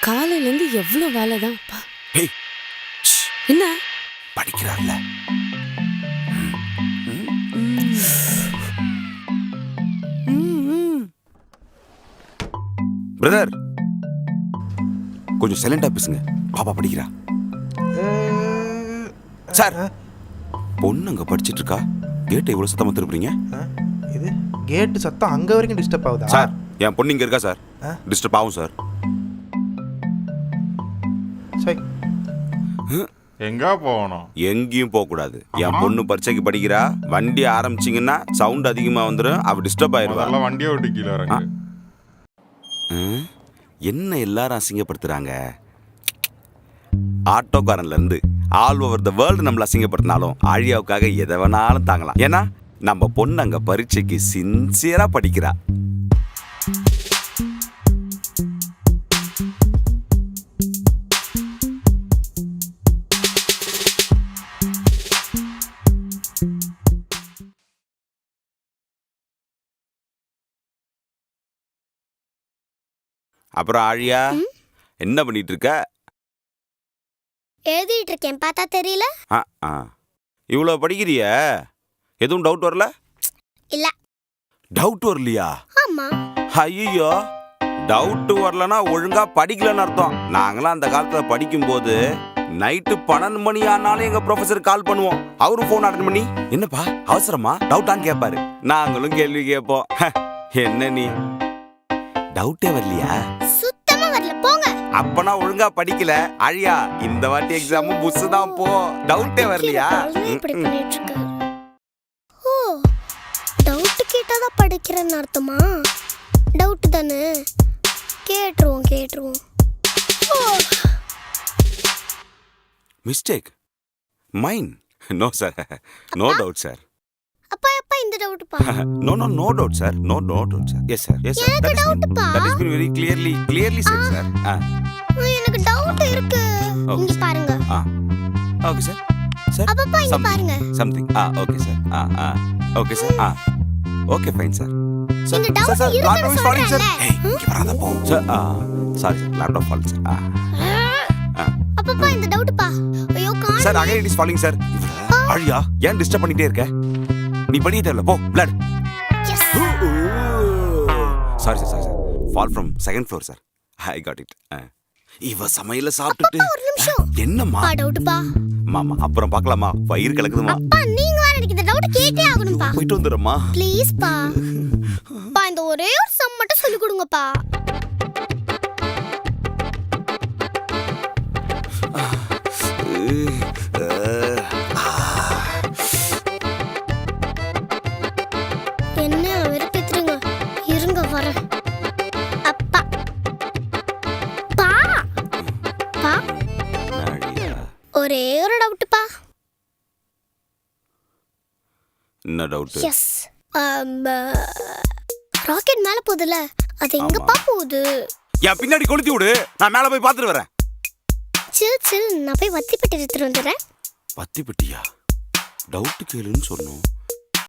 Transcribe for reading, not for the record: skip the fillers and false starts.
காலையில இருந்து எவ்வளவு வேலைதான். ஏய் என்ன படிக்கிறார்ல? பிரதர் கொஞ்சம் சைலண்டா பேசுங்க, பாப்பா படிக்கிறா. சார் பொண்ணு அங்க படிச்சிட்டு இருக்கா, கேட்டை இவ்வளவு சத்தமா திருப்புறீங்க? இது கேட்டு சத்தம் அங்க வரைக்கும் டிஸ்டர்ப் ஆகுதா? சார் என் பொண்ணு இங்க இருக்கா சார், டிஸ்டர்ப் ஆகும் சார். சரி எங்க போகணும்? எங்கேயும் போக கூடாது. என் பொண்ணு பரீட்சைக்கு படிக்கிறா, வண்டி ஆரம்பிச்சிங்கன்னா சவுண்ட் அதிகமா வந்துடும், அவ டிஸ்டர்ப் ஆயிருவா. அதெல்லாம் வண்டியை விட்டு கீழே இறங்கு. என்ன எல்லாரும் அசிங்கப்படுத்துறாங்க? ஆட்டோக்காரன்ல இருந்து ஆல் ஓவர் த வேர்ல்டு நம்மள அசிங்கப்படுத்தினாலும் ஆழியாவுக்காக எதை வேணாலும் தாங்கலாம். ஏன்னா நம்ம பொண்ணு அங்க பரீட்சைக்கு சின்சியரா படிக்கிறா. அப்புறம் ஆழியா என்ன பண்ணிட்டு இருக்க? எழுதிட்டு இருக்கேன், பார்த்தா தெரியல? இவ்வளோ படிக்கிறிய, எதுவும் டவுட் வரல? இல்ல. டவுட் வரலையா? ஆமா. ஐயோ, டவுட் வரலன்னா ஒழுங்கா படிக்கலன்னு அர்த்தம். நாங்களாம் அந்த காலத்துல படிக்கும்போது நைட்டு 12 மணி ஆனாலும் எங்க ப்ரொஃபசர் கால் பண்ணுவோம். அவரும் போன் அட்டன் பண்ணி என்னப்பா அவசரமா டவுட்டான்னு கேட்பாரு. நாங்களும் கேள்வி கேட்போம். என்ன நீ டவுட்டே வரலையா? சுத்தமா வரல, போங்க. அப்பனா ஒழுங்கா படிக்கல. அழியா, இந்த வாட்டி எக்ஸாமும் புஸ் தான் போ. டவுட்டே வரலையா? இப்படி பண்ணிட்டு இருக்காரு. ஓ, டவுட் கேட்டாதான் படிக்கிறேன்னு அர்த்தமா? டவுட் தானே, கேட்டுருவோம். Oh, mistake mine. No sir, no doubt sir. அப்பா இந்த டவுட் பா. No doubt sir, no doubt sir. Yes sir. எனக்கு டவுட் பா. That has been very clearly said sir. எனக்கு டவுட் இருக்கு. இங்க பாருங்க. Okay sir. Sir. அப்பா இங்க பாருங்க. Something. Okay sir. Okay sir. Okay fine sir. Sir, sir, laptop is falling sir. Hey, இங்க வராத போ. Sir, sorry sir, laptop falling sir. அப்பா இந்த டவுட் பா. ஐயோ காணோம். Sir, again it is falling sir. ஆழியா, ஏன் டிஸ்டர்ப் பண்ணிட்டே இருக்க? நீ படிக்க தேவையில்ல, போ. blood. Yes. Sorry sir. Fall from second floor sir. I got it. இவ சமையல சாப்பிட்டுட்டு ஒரு நிமிஷம். என்னம்மா? டவுட் பா. மாமா அப்புறம் பார்க்கலாமா? வயிறு கலக்குதுமா. அப்பா நீங்க வேற எனக்கு இந்த டவுட் கேட்டே ஆகணும் பா. போயிட்டு வந்துறமா. ப்ளீஸ் பா. பா இந்த ஒரே ஒரு சம் மட்டும் சொல்லி கொடுங்க பா. என்ன வெறுப்பேத்துறீங்க? இருங்க வரேன். அப்பா பா பா ஒரே ஒரு டவுட் பா. என்ன டவுட்? எஸ், ராக்கெட் மேல போகுதுல, அது எங்கப்பா போகுது? என் பின்னாடி கொளுத்தி விடு, நான் மேல போய் பார்த்துட்டு வரேன். சில் நான் போய் வத்தி பெட்டி எடுத்துட்டு வந்துடுறேன். வத்தி பெட்டியா? டவுட் கேளுன்னு சொன்னோம்,